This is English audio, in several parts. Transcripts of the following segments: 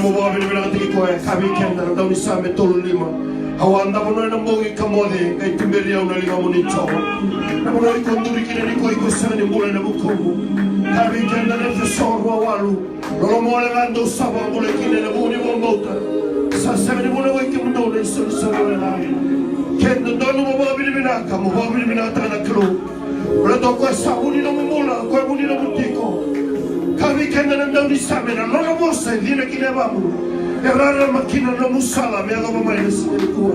mo ba binibila tiki ko kami kenda daw ni sa metolo lima awanda mo na mo ikamode kay timberia una lima mo ni chomo na mo ri konduri kine ni ko sa ni mula na buko kami kenda na fesoro walu lolo mo le mando sabo mo le kine na buni mo mbota sa sa ni mo na wai kimu no le so so na kenda dono mo ba binibila ka mo ba binibila ta na kro wala to ko sa buni no mo mula ko buni no butiko kami kenda na daw ni sa mena lolo mo sa dina kine ba mo Erara makina na musala me aga mama ina sini kuwa.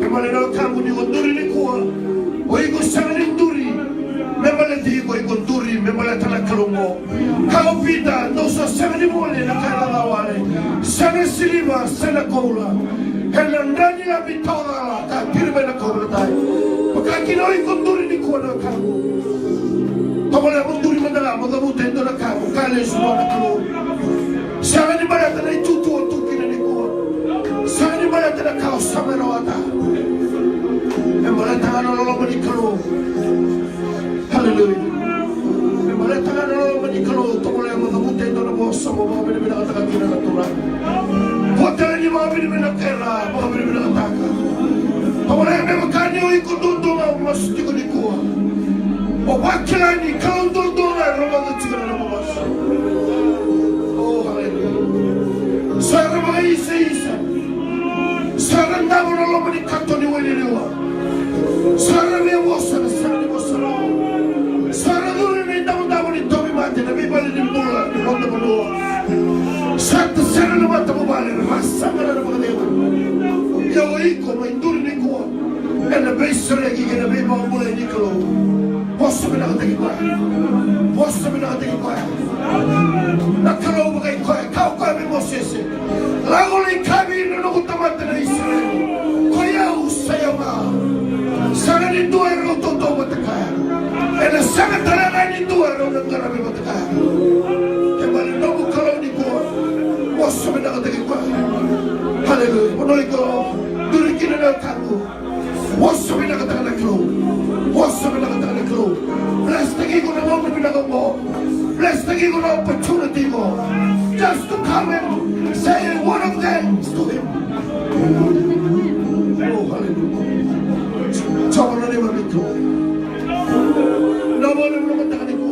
Kemana na kamu ni gonduri ni kuwa. Oigo sana ni nduri. Memala digo oigo nduri memala tala kalongo. Kau pita no so sana ni mole na kala lawale. Sana siliva sana koula. Hela ndani la bitola la ka kirbe na koula tai. Pakakino oigo nduri ni kuwa na kamu. Kamala nduri mandala magabu tendo na kamu. Kale suwa na kamu. Sana ni barata na itutu Sani mana tena kau sama rawata, emang tangan orang menikalo, haleluya. Emang tangan orang menikalo, tolong yang mengambil tenda na bos sama bawa benda katakan kita natural. Hotel ni bawa benda kera, bawa benda katakan. Tolong yang memang ni ikut dundung masuk juga di kuah. Wakilan ni kalau dundung na rumah tu juga na bos. Oh haleluya. Saya rumah isa. Sarang namun Allah menikato ni wali lewa. Sarang ni wosan, sarang ni wosan. Sarang dulu ni namun ni tobi mati, nabi balik ni mula ni ronda berdua. Satu sarang ni mata mubalik, rasa mana nama dewa. Ya wiko main dulu ni kuat. Ena besar lagi kena bawa mulai ni kalau. Bosa bina kata kau, bosa bina kata kau. Nak kalau bagai kau memoses. Lagu ni kami nunggu teman teman Israel. Kau yang usayama. Sangat itu orang tonton bertekaya. Ena sangat terang itu orang negara bertekaya. Kembali nunggu kalau ni kuat. Bosa bina kata kau. Haleluya. Menolak kau. Duri kini nak kamu. Bosa bina kata kau. Bosa bina kata kau. Bless lagi kau nak mau bina kau. Bless lagi kau nak opportunity kau. Just to come and say one of them to him. Oh, hallelujah. Coba nanti begitu. Tidak boleh menukar itu.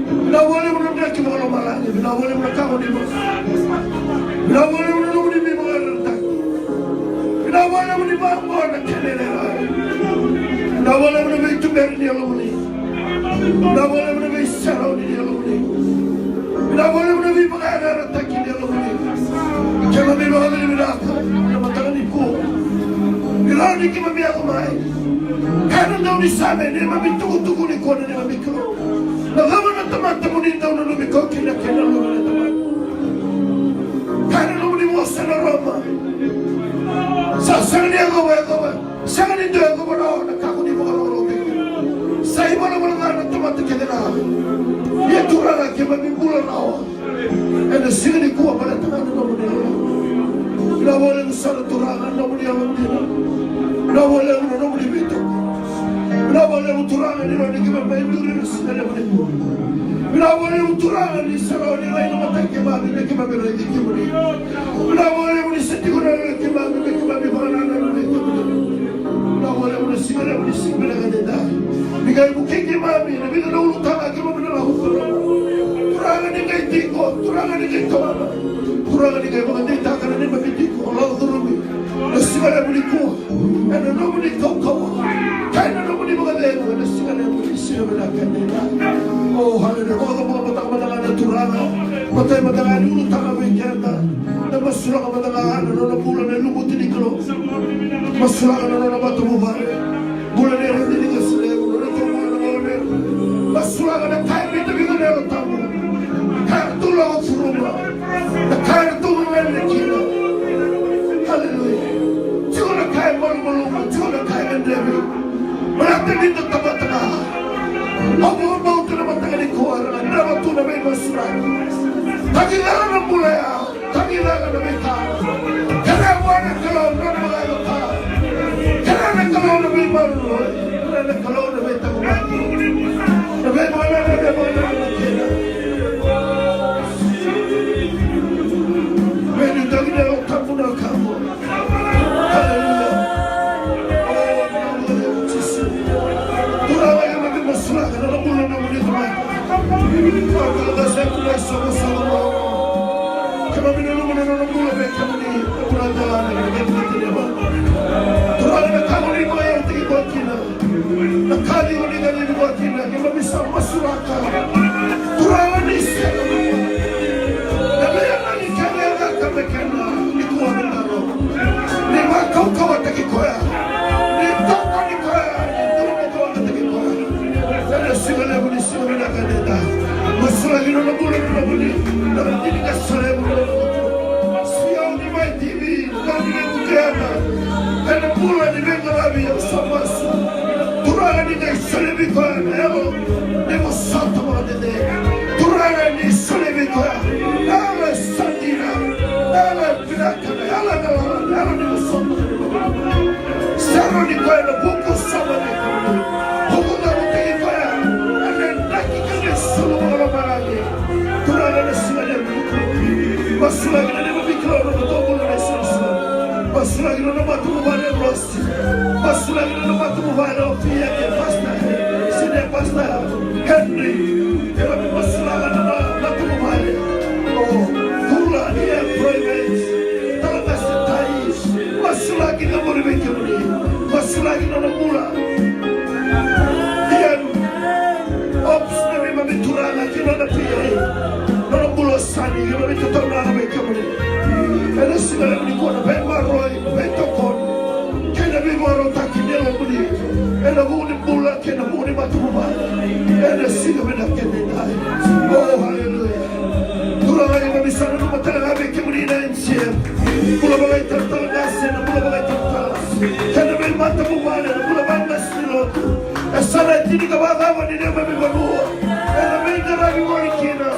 Tidak boleh menukar kita kalau malah. Tidak boleh menukar di mana. Tidak boleh menukar di mana. Tidak boleh menukar mana kenapa. Tidak boleh menukar itu berni Allah ni. Tidak boleh menukar sarau ni Allah ni. Tidak boleh menukar perkara tak ini Allah ni. Jangan bilang ni berapa. Nama tangan ibu. Bilang ni kita biar kemai. Karena tahu ni sana ni mami tuku ni kau ni mami kau. Lalu mana teman-teman ni tahu ni kau kena lalu mana teman. Karena lalu ni muasa Roma. Sangat ni aku bawa. Sangat itu aku bawa. Nak aku ni bawa orang. Saya mana teman kita dah. Ia turun lagi mami bulan awal. Ada sini ni kuah pada tangan nama dia. Tidak boleh salah turangan nama dia mandiri. Tidak boleh nama dia betul. Tidak boleh turangan di mana kita main duri nasi nama dia. Tidak boleh turangan di sana di lain nama tak kebab ni kebab berlagi kebab. Tidak boleh setiap orang kebab bagaimana nama dia. Tidak boleh singgah kata dah. Jika ibu kebab ni, nabi dah ulu tangan kebab dah hukum. Turangan ni kaya tiko, turangan ni kaya tomana. Turangan ni kaya mengenai takkan ni bagi tiko. Allah turunmi. Nasigala buli kuah. Ada nama ni kau. Kaya nama ni mengenai. Nasigala buli sila belakang ni. Oh haleluya. Oh kamu matang-matangan na turangan. Matay-matangan ulu tangan bengketa. Na masura ka matangan. Ano na bulan na lumuti ni kalo. Masura ka na batu buhay. Bulan na rin ni kasile. Bulan na tumuha na mga masura ka na kaya bitabi ko na yung tamu. Kartu lawan suruma, kartu mengenai kilo, haleluya. Jangan kaya malu-malu, jangan kaya mendemi. Berarti itu tengah-tengah. Aku mau tu nama tengah di kuar, nama tu nama masuk. Tapi jangan mulai, tapi jangan mereka. Kerana orang kalau orang mereka, kerana kalau lebih malu, kerana kalau lebih takut, lebih malu. Nandini ka salebu Siya ni may TV Nandini mukena Kaya pula ni venga labi Ang samasa Turanga ni kay salebi ko Elo Nemo santo mga dede Turanga ni salebi ko Ala sandina Ala pinakana Ala nalaman Ala ni musoto Saro ni ko na buku sama ni ko Buku na mutegi ko ya Ane naki kane sulu mga maragi Turanga na sila ni buku Masulagi na ni mabiklo Na matobulo na sila Masulagi na matumubane rosti Masulagi na matumubane Ofia ke pasta Sine pasta Henry Ela mi masulaga na matumubane Oh Tula ni employment Talaga si Thais Masulagi na moribeke muni Masulagi na namula Iyan Ops na mi mamituranga Kino na piye Nanamulo sani Kino mi tutona na beke muni Ela sinala muni kona Bema roi Beto kon Kena mi maro takinelo muni Ela muni mula Kena muni matumubane Ela singa mina kene dai Oh hallelujah Turanga ni mamisana Numatalaga beke muni na ensie Mula bagay tartalagase Na mula bagay tartalas Kena mi matumubane Na mula bagay siloto Esara etini kabagawa Ni nema mi manua Ela mi ngarabi warikina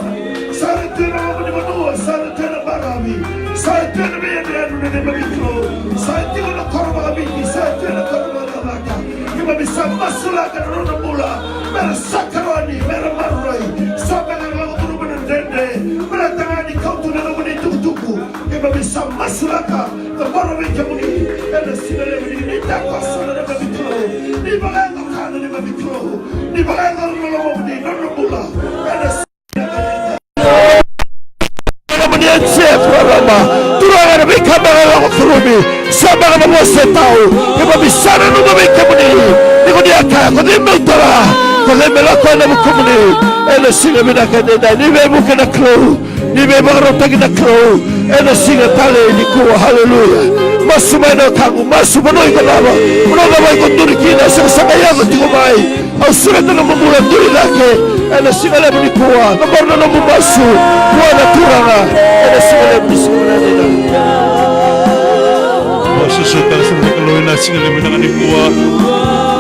Sara tuena mamuni manua Sara tuena barabi Sara tuena mi anu Na nema mi klo Sara tuena na koroma kabiti Sara tuena koroma kabaka Kima bisa masulaka Na rona mula Mera sakarani Mera marrai Sampai ngalago turu menendende Mera tangani kau tu Na namuni tuku-tuku Kima bisa masulaka Na moro mi kamuni Ela sinale muni Nita kosa Na nema mi klo Ni balengo kana nema mi klo Ni balengo na namuni Nona mula Ela Turanga na may kamera ako turumi Sama ka na mo sa tao Ibabisana nung may kamuni Di ko niya kaya Kung di may tara Kung di may lako na mo kamuni Ela singa minakanina Ni may muka na klo Ni may mga rotagi na klo Ela singa tali ni kuwa Hallelujah Masumay na kangu Masumanoy ka naman Muna naman kong turikina Sa kasangayang at tingumay Ang sulat na namumulang turilake Ela singa naman ni kuwa Namar na namumasu Kuwa na turanga Ela singa naman ni singa nila Susutan sa mga kaluhin na singalim na kanikuha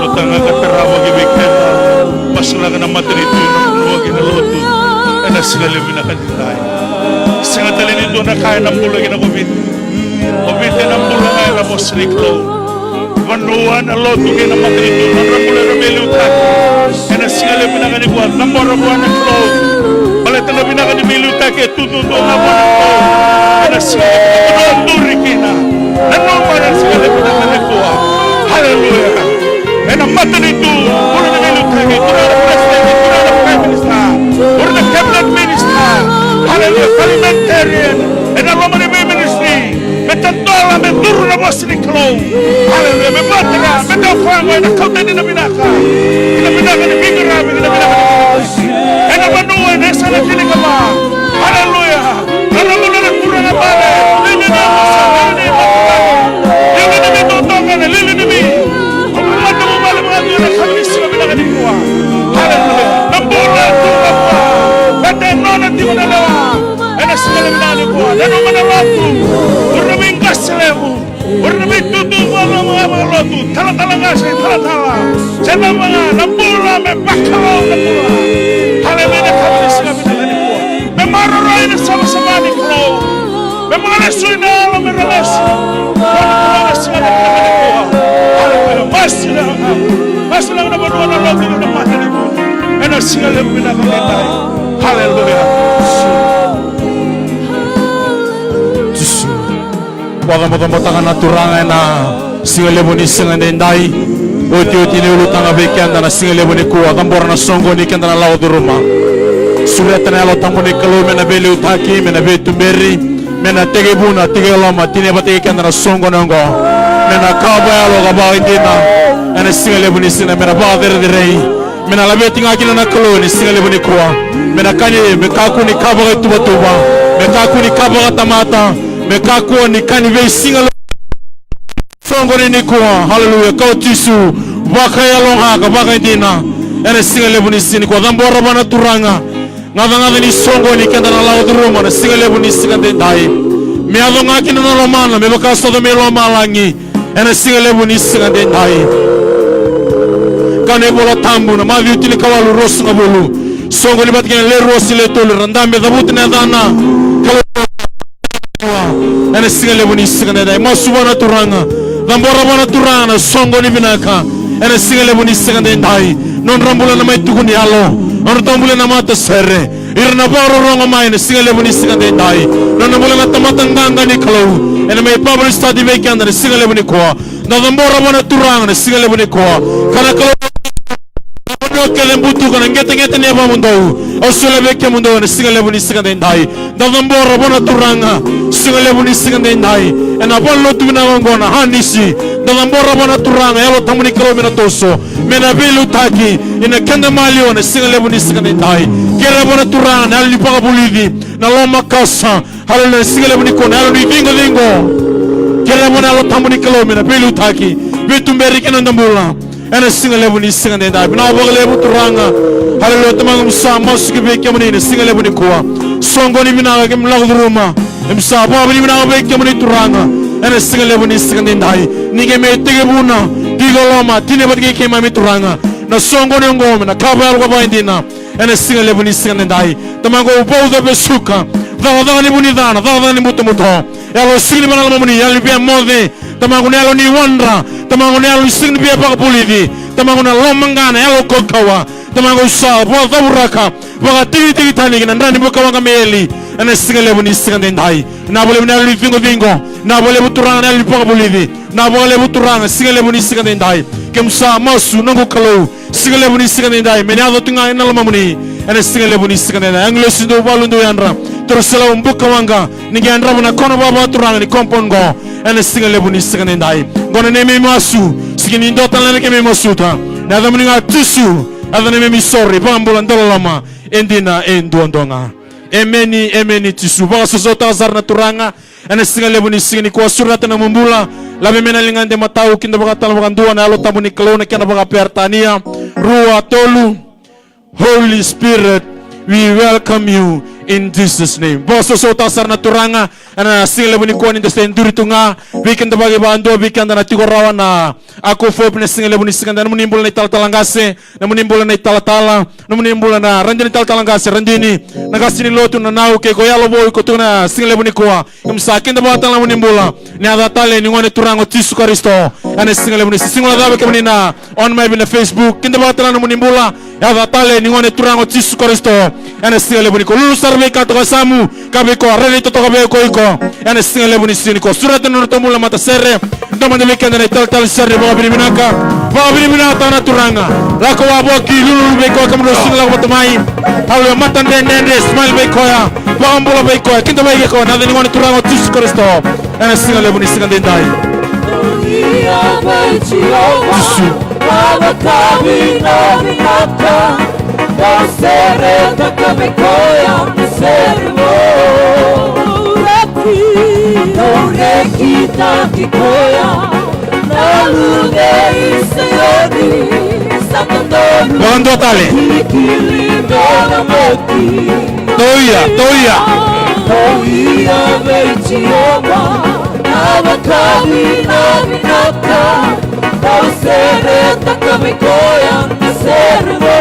Lutang ang kaperawag ibigyan Masulaga na matarito yung luwag inaloto Ay na singalim na kanitay Singatalin nito na kaya ng bulang inakubit Kubitin ang bulang ay na mosriklo Manuan ang loto kayo na matarito Nang rambulan na may liutak Ay na singalim na kanikuha Namorabuan ang klo Balitan na binakanibiliutak Ay tututo nga mo ng klo Ay na singalim na turikin na Ano para sa kalimutan na kuha? Hallelujah! E na mata nito, puro na nilutagi, puro na president, puro na prime minister, puro na cabinet minister, hallelujah, parliamentarian, e na Roman ministry, may tantola, may duro na boss ni Klo, hallelujah, may matara, may dafango, e na kautan ni na binaka ni Bigarabi, ni na binaka ni Bigarabi, e na manuan, e sa nakili ka ba? Hallelujah! Alam mo na nagpura na pare, hindi na ako sa hindi na yung na may tutongan na lilinimi. Kung kumata mo pala mga doon na kami sila pinakadikuha. Hallelujah! Nambula, tulad pa. Bata no, nanti mo nalawa. Ay nasila na pinakadikuha. Ano man ang loto? Puro na may kasalevo. Puro na may tutungan ng mga loto. Tala-talaga siya, tala-tala. Siya na mga nambula, may bakalaw na pula. Hallelujah! Na kami sila pinakadikuha. May mararay na sama-sama ni Klo. May mga nasoy na alam, may relasyon. Wala sila na pinakadikuha. Hallelujah. Mas sila na manuwa na loto na mata ni mo. E na sila na pinakaditay. Hallelujah. Waka matamatang na turangay na singalebo ni singandenday. Uti-uti ni ulutang abekian na singalebo ni kuwa. Tambora na songo ni kanda na lao duruma. Sureta na alotang mo ni kalu mena beli utaki, mena betu beri, mena tege buna, tege lama, tine ba tege kanda na songo nongo, mena kaba alo kaba indina, ena singalebo ni sina mena ba derei, mena labe tinga kina na kalu ni singalebo ni kuwa, mena kani mekaku ni kaba ka tuba, mekaku ni kaba ka tamata, mekaku ni kani be singalebo songo ni kuwa. Hallelujah. Kau tisu, baka ya longa, baka indina. Ena singalebo ni sini kuwa. Dambora bana turanga. ngava ni songo ni kenda na lao duruma na singa lebu ni singa dendai me ado ngaki na lomana me bakaso do me lomalangi ena singa lebu ni singa dendai kane bola tambu na mavi utili kawalu rosu ngabulu songo ni batkene le rosi le tolu randambe dabuti na dana ena singa lebu ni singa dendai masubana turanga dambora bana turanga songo ni binaka ena singa lebu ni singa dendai non rambula na mai tukuni alo non tambula na mata serre irna baro rongo mai na singa lebu ni singa dendai non rambula na tamatanganga ni kalau ena mai pablo stadi weekend na singa lebu ni kwa na dambora bana turanga na singa lebu ni kwa kana kalau kele mbutu kana ngete ne ba mundo osule beke mundo na singa lebu ni singa dendai na dambora bana turanga singa lebu ni singa dendai ena bollo tuna ngona hanisi na dambora bana turanga yalo tamuni kilomita toso mena bilu taki ina kenda malio na singa lebu ni singa dendai kera bana turanga na lipa bulidi na loma kasa halale singa lebu ni kona halo ni dingo kera bana lo tamuni kilomita bilu taki bitu merike na ndambula ena singa lebu ni singa dendai bina boga lebu turanga halale tamang musa mosiki beke muni na singa lebu ni kwa songo ni bina ga mlagduruma musa ba bina beke muni turanga ena singa lebu ni singa dendai nige me tege buna digoloma tine batge ke mami turanga na songo ni ngome na kabal ko baindina ena singa lebu ni singa dendai tamango upodo besuka daga ni bunidana daga ni muto yalo singa bana muni yalo be mode tamango yalo ni wandra tamango yalo singa be ba bulidi tamango na lomangana yalo kokawa tamango sa bo daburaka baga tigi tani na ndani boka wanga meli ena singa lebu ni singa dendai na bole na li vingo na bole buturanga na li ba bulidi na bole buturanga singa lebu ni singa dendai kemsa masu nango kalau singa lebu ni singa dendai menado tunga ina lamamuni ena singa lebu ni singa dendai anglo sindo balundo yandra terusela umbuka wanga ninge andra bana kono baba turanga ni kompongo ena singa lebu ni singa dendai ngona neme masu sigini ndota lele keme masuta na damuni nga tisu adane memi sorry bambola ndolama endina endondonga emeni tisu ba sosota zarna turanga ena singa lebu ni singa ni kwa surata na mumbula labe mena lingande matau kinda baka tala baka ndua na alo tabu ni kalona kana baka pertania ruwa tolu Holy Spirit we welcome you in Jesus name boso sota sarna turanga ana singa lebu ni kwa ni deste nduri tunga weekend bagi bando weekend na tigorawa na ako fo pne singa lebu ni singa na munimbula na talangase na munimbula na talatala na munimbula na ranjini talangase ranjini na gasini lotu na nau ke goyalo boy ko tuna singa lebu ni kwa imsakin da batala munimbula ni adatale ni ngone turango tisu Kristo ana singa lebu ni singa dabe ke na on my na Facebook kinda batala na munimbula adatale ni ngone turango tisu Kristo ana singa lebu ni ko lulu sarbe ka to samu kabe ko rele to kabe ko ana singa lebu ni siniko surata no tomula mata serre domande weekend na tal serre ba binata na turanga lako wabo ki lulu be ko kamro singa ko tamai hawlo matan dende smile be ko ya ba ambola be ko kinda be ko na ni ngone turango tisu Kristo ana singa lebu ni singa dendai Baba kabina binaka Dosere takabekoya servo Ureki takikoya Nalude iseyodi Sakandonu Bondo tale Kilimena moti Toia Beichioma Baba kabina binaka Dosere takabekoya servo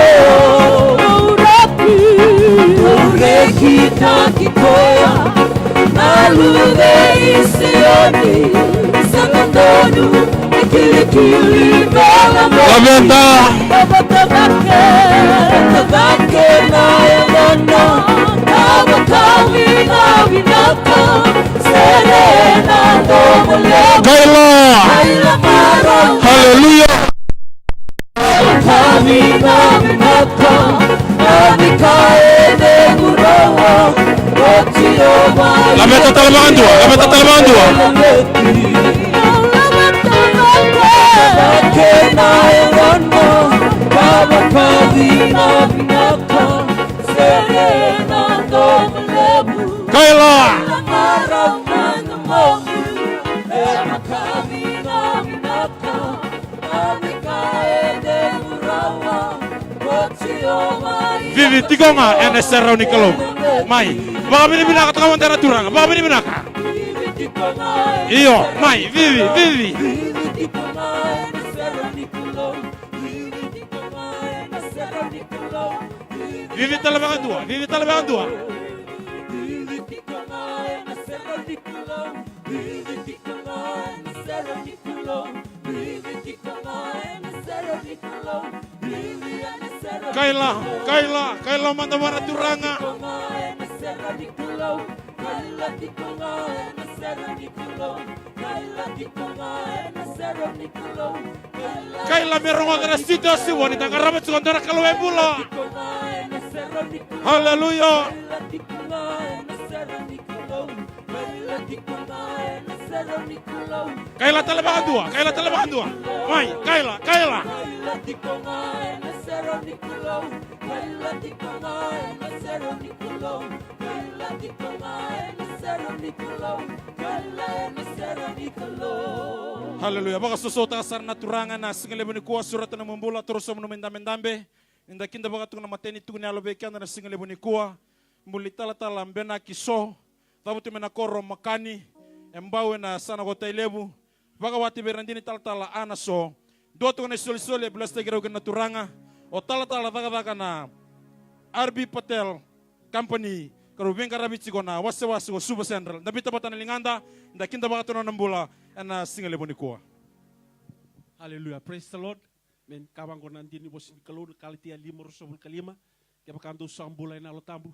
Ureki takikoya Nalude iseyodi Sakandonu Kilikili bela Laventa Tabake na yelona Tabakawi na vinaka Serena domole Kaila maro Hallelujah Tabakawi na vinaka Nabikaede murawa Ochioma Laventa talabandua Kaila Vivi tikonga ene serau ni kalau. Mai. Baka binibinaka takawan tera turanga. Baka binibinaka. Iyo, mai, Vivi. Vivi talabangan dua. Kaila manda wana turanga. Kaila merongo kena situasi wanita karamat sekontara kalau embula. Haleluya. Kaila talabangan dua. Mai, Kaila. Haleluya. Baka susota kasar na turangan na single ni kuwa surat na membula terus sa menumendambe. Inda kinda baka tung na mateni tung ni alobekan na single ni kuwa. Muli tala mbena kiso. Tabu tu menakoro makani. Embawe na sana kota ilebu. Baka wati berandini tala anaso. Dua tu na soli belas tegero na turanga. O tala daga na RB Patel Company. Karu venga rabitsi kona wase go Super Central. Nabi tabatan linganda. Inda kinda baka tu na nambula. Ana single ni kuwa. Hallelujah. Praise the Lord. Men kabang ko nandini bos ni kalod kaliti lima rosobul kalima. Kaya bakando sambulay na alotambu.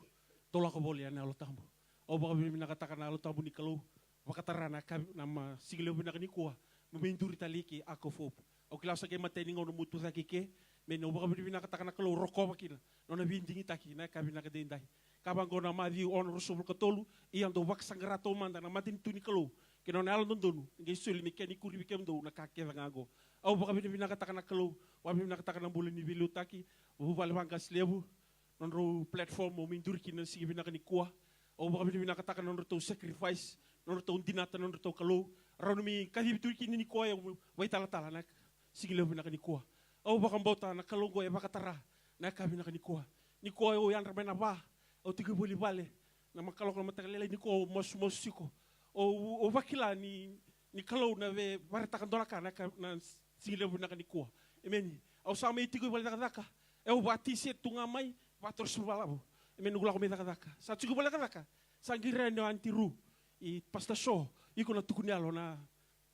Tola ko boli na alotambu. O baka binakatakan na alotambu ni kalo. Bakatarana kami nama single ni kuwa. Maminduri taliki ako fop. O kila sa kay matay ningaw no mutu sa kike. Men o baka binakatakan na kalo roko bakina. No na bindingi taki na kami nakadenday. Kabang ko na madi on rosobul katolu. Iyang do wak sangrato manda na matin tu ni kalo. Kino na alon dono, ngai suli mekani kuri bikem do na kake ngago. Au baka binakatakan na kalo, wa binakatakan na bulan ni bilutaki, u valwanga slebu, non ro platform mo mindur kina sige binakani kuwa. Au baka binakatakan non ro sacrifice, non ro dinata non ro kalo, ro mi kadi bitur kini ni kuwa wai tala nak sige lebu binakani kuwa. Au baka mbota na kalo go e baka tara na ka binakani kuwa. Ni kuwa o yan rabena ba, au tigu boli bale, na makalo ko matakalele ni kuwa mos siko. O wakila ni kalau na ve baratakan dolaka na singile bu nakani kuwa. Emeni. Au sama itigo balik daka. Eu bati se tunga mai pator subalabo. Emeni gula ko me daka. Sa tigo balik daka. Sangira no antiru. I pasta show. Iko na tukunialo na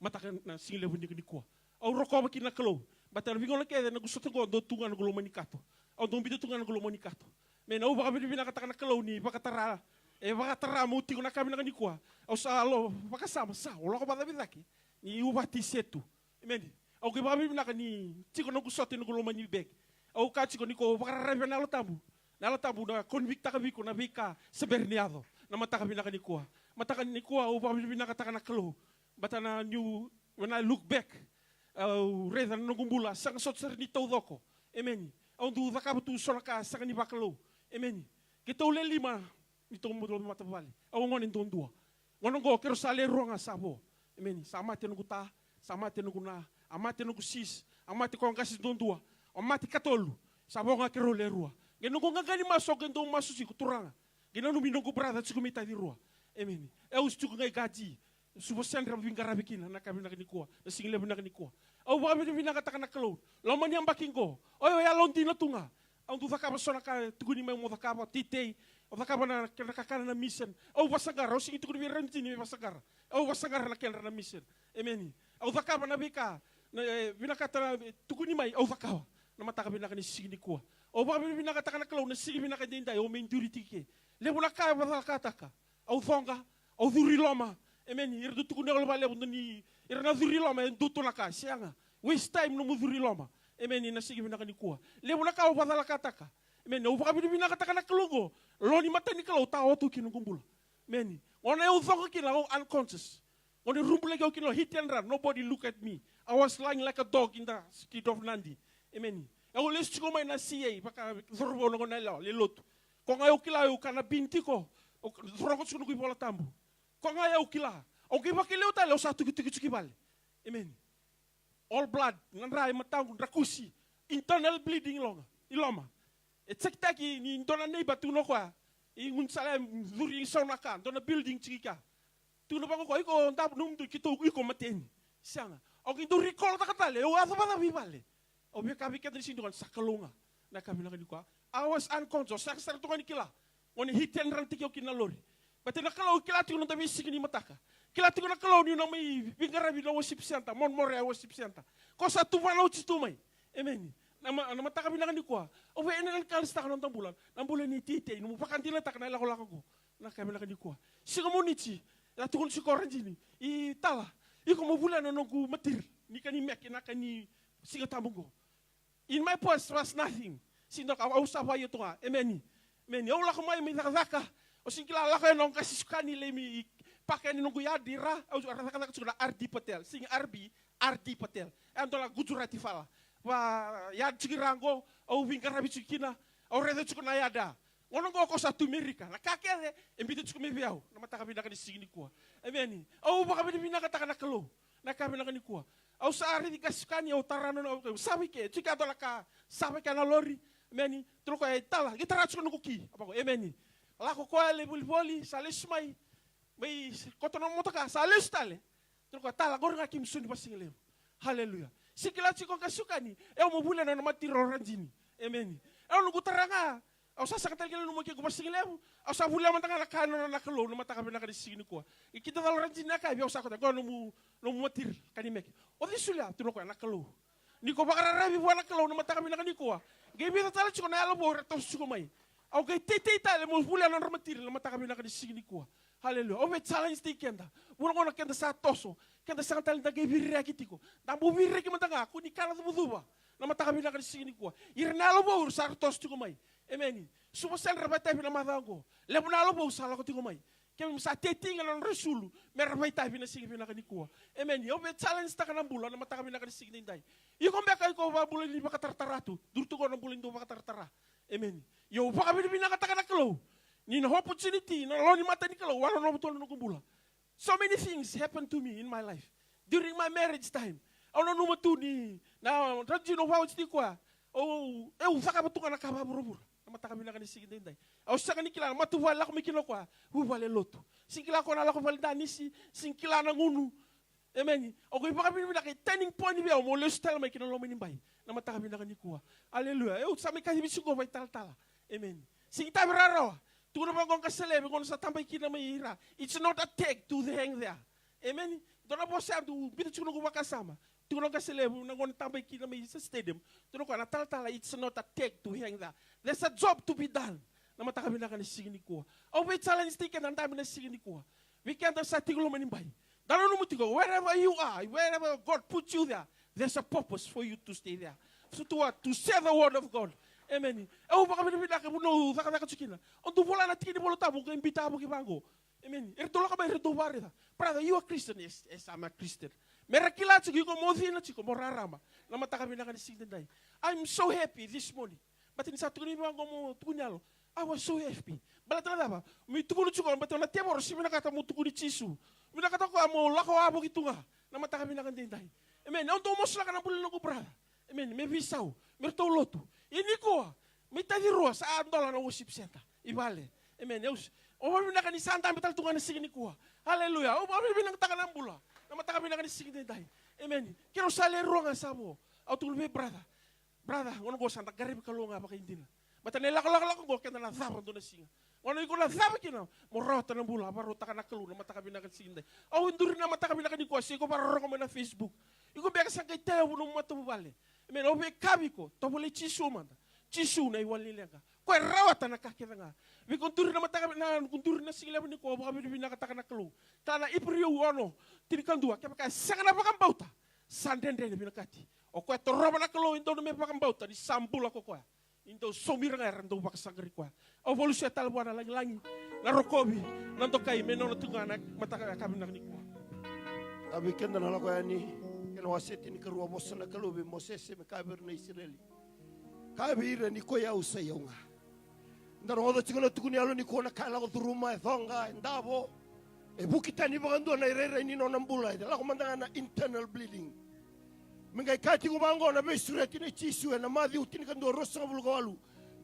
matakan na singile bu nakani kuwa. Au roko bakina kalau. Batal bingola kede na gusto ko do tunga na gulo manikato. Au do bito tunga na gulo manikato. Men au baka binakatakan na kalau ni bakatara. Baka tara mo tigo na kami nakani kuwa. Au salo baka sama sa wala ko bada bidaki. Ni ubati setu. Amen. Au ke babi nakani tigo no kusote no gulo mani bek. Au ka tigo niko baka rebe na lotambu. Na lotambu na convicta ka biko na bika seberniado. Na mataka binakani kuwa. Mataka ni kuwa au babi binakataka na kalo. Bata na new when I look back. Au reza no gumbula sang sot ser ni todoko. Amen. Au du zakabtu solaka sang ni bakalo. Amen. Kita ule lima ito mo do matavali. Au ngonin dondua. Ngonon go kero sale ronga sabo. Amen. Samate no guta, samate no guna, amate no gusis, amate ko ngasi dondua. Amate katolu. Sabo nga kero le rua. Ngeno go ngani masok ndo masusi kuturanga. Ngeno no minongo brother tsikumita di rua. Amen. Eu stu ngai gaji. Subo sendra vingara bikina na kabina ni kuwa. Na single bina ni kuwa. Au ba bina kataka na kalo. Lo mani ambakingo. Oyo ya londi na tunga. Au tu zakaba sona ka tuguni mai mo zakaba titei. O zakaba na kakana na mission. Au wasagara, o singi tukuni virantini wasagara. Au wasagara na kena na mission. Amen. Au zakaba na bika na binakata tukuni mai au zakaba. Na mataka binaka ni sigi ni kuwa. Au ba binakata na kalo na sigi binaka dinda o menturi tike. Lebu na ka wasakataka. Au fonga, au duri loma. Amen. Irdu tukuni olba lebu ni irna duri loma ndutu na ka sianga. Waste time no duri loma. Amen. Na sigi binaka ni kuwa. Lebu na ka wasakataka. Amen. Au ba binakata na kalongo. Loni matani kalau tahu tu kinu kumbul. Meni. Ona eu thong kina unconscious. Ona rumbule kau kina hit and run. Nobody look at me. I was lying like a dog in the street of Nandi. Amen. Eu les chiko mai na CA. Baka zorbo no na lao le lotu. Ko nga eu kila eu kana binti ko. Zoroko chunu ku bola tambu. Ko nga eu kila. O ki bakile uta le usatu ki bale. Amen. All blood. Nandrai matang rakusi. Internal bleeding longa. Iloma. E tsaki ni dona neighbor tu no kwa. I ngun sala luri sauna ka, dona building chika. Tu no bango ko iko ndap num tu kito iko mateni. Sanga. O ki tu recall ta katale, o asa bana bibale. O be ka bi kedri sin don sakalunga. Na kami na kwa. I was unconscious. Saksa to ni kila. Oni hiten ran tikyo kinalori. But na kalau kila tu no tabi sikini mataka. Kila tu na kalau ni no mai bingara bi no worship center, mon more worship center. Ko sa tu valo tu mai. Amen. Na mataka bi na ni kwa. O we enel kal sta kan bulan. Nang bulan ni tite no pakanti na tak na lako lako ko. Na kami na ni kwa. Sigamunichi. La tu kon sikoranjini. I tala. Iko mo bulan no ku matir. Ni kani mek na kani sigatabungo. In my purse was nothing. Sino ka usapa yo to. Amen. Amen. Yo la ko mai mi nakaka. O singkila la ko no kasi sukani le mi pakai ni nunggu ya dira. O kata sudah Ardi Patel. Sing Ardi Patel. Ando la Gujarati fala. Wa ya cikirango o wingkara bicikina. O rede cukuna ya da. Ngono ko satu Amerika. La kakele embite cukup mebiau. Na mata kami nakani sini kuah. Amen. O baka kami nakata kana kelo. Na kami nakani kuah. Au saari di kasukani au tarano au sabi ke chika to laka sabi ke na lori meni troko e tala gitara chuko nuki apa ko emeni la ko le boli salis mai mai kotono motoka salis tale troko tala gorga kim suni pasingele haleluya sikila chiko kasukani e mo bula na matiro ranjini emeni e nuku taranga au sa sakata kele no mo ke ko pasingele au sa bula mantanga la kano na kalo no mataka bina ka disini ko ikita dal ranjini ka bi au sa ko no mu matir kanimek o disulia tu no ko na kalo ni ko bakara rabi wala kalo no mataka bina kaniko ge bi ta tala chiko na ala bo to chiko mai au ge tete tale mo bula no matir no mataka bina ka disini ko haleluya o be challenge ti kenda buno ko na kenda sa toso kenda sa tal da ge bi rekitiko da bo bi reki matanga ko ni kala do duba no mataka bina ka disini ko irna ala bo sa tos chiko mai amen subo sel rabata bina madango le buna ala bo sa la ko tiko mai kemi sa tetinga non resulu mer vai tai bina sigi bina kaniko amen yo be challenge ta kana bulan mata kami na kan sigi ndai iko mbeka ko ba bulan ni bakatartaratu durtu ko no bulan do bakatartara amen yo ba kami bina kata kana kelo ni no opportunity no lo ni mata ni kelo wala no butol no kumbula so many things happened to me in my life during my marriage time ono no matuni na rajin no wa uti kwa oh eu saka batuka na kaba burubur mata kami na kan sigi ndai au saka ni kila matu wala ko mikino kwa hu wale loto singkila ko na la ko validani si singkila na ngunu amen o ko pa kami na kay turning point bi mo le style mai kino lo minimbay na mata kami na kan kuwa haleluya eu sa mi kasi bisugo vai tal amen sing ta braro tu no bangong kaselebe kon sa tambay kina mai ira it's not a take to the hang there amen dona bosa du bitu chuno ko bakasama tu no kaselebe na kon tambay kina mai sa stadium tu no ko na tal it's not a take to hang there there's a job to be done na mata kami na kan sigi ni kuwa au be challenge ticket na ndami na sigi ni kuwa we can't sa tigulo manimbay dano no mutigo wherever you are wherever God put you there there's a purpose for you to stay there so to what to share the word of God amen au ba kami na no saka ka chukina on tu bola na tiki bolo tabu ko imbita mo kibango amen ertolo ka ba erto barida brother you are Christian yes I'm a Christian merakila chiki ko mothi na chiko morarama na mata kami na kan sigi ndai I'm so happy this morning but in sa tukuni bango mo tukunyalo I was so happy. Bala tala ba? Mi tukuni chuko bato na tiamo rosi mina kata mo tukuni chisu. Mina kata ko amo lako abo kitunga. Na mata kami na kandindai. Amen. Ang tumos la kana bulan ko brada. Amen. Me visau. Merto loto. Ini ko. Mi tadi ro sa andola na worship center. Ibale. Amen. Yos. O ba mina kanisa anta metal tunga na sige ni ko. Hallelujah. O ba mina taka na bula. Na mata kami na kanisa kandindai. Amen. Kino sale ro nga sabo. Au tulbe brada. Brada, ngono go santa garib kalonga ba kaindina. Bata nela kala ko kena na thaba do na singa. Ono iko na thaba kina mo rota na bula baro ta kana kalu na mata kabi na kan sinde. Au nduri na mata kabi na kan ko ko baro ko na Facebook. Iko be ka sangay tayo no mata bale. Men o be kabi ko to bole chisu manda. Chisu na iwali lenga. Ko rawata na kakita nga. Bi kunduri na mata kabi na kunduri na sila ni ko ba kabi na kata kana kalu. Tana ipriyo ono tinikan dua ka sanga na pakam bauta. Sandende ni binakati. O ko to roba na kalu indo me pakam bauta di sambula ko ko. Então somir nga rando bakasangri kwa. O volusia talbuana langi na rokobi nando kai menono tungana mataka kami na nikwa. Abi kenda na lako yani kena waseti ni karua bosa na kalubi Moses me kabir na Israeli. Kabir ni ko ya usayonga. Ndaro ngodo chikono tukuni alo ni ko na kala ko turuma thonga ndabo. E bukita ni bagando na irere ni no nambula ida. Lako mandanga na internal bleeding. Mengai kati ko bango na be surati na chisu na madhi utini kando rosa bulu kawalu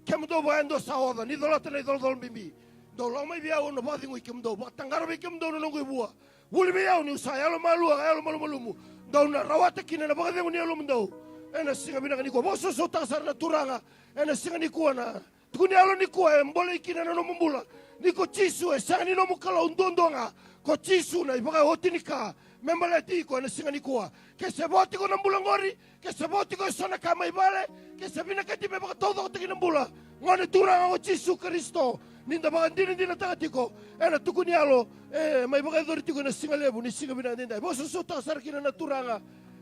kemdo ba endo sa oda ni dola tene dol mimi do lo mai bia ono ba ngui kemdo ba tangara be kemdo no ngui bua wuli bia onu sa ya lo malu malu do na rawata kina na ba ni lo mdo ena singa bina ni ko boso so tasar na turanga ena singa ni ko na tukuni alo ni ko mbole kina na no mbula ni ko chisu e sanga ni no mukala undondonga ko chisu na ibaga hotinika membala ti ko na singa ni ko ke se boti ko na mbula ngori ke se boti ko sona kama ibale ke se bina kati be ba todo ko tikina mbula ngone turanga o chisu Kristo ninda ba ndina ndina takatiko ena tukuni alo mai baga dortiko na singa lebu ni singa bina ndinda boso so tasar kina na turanga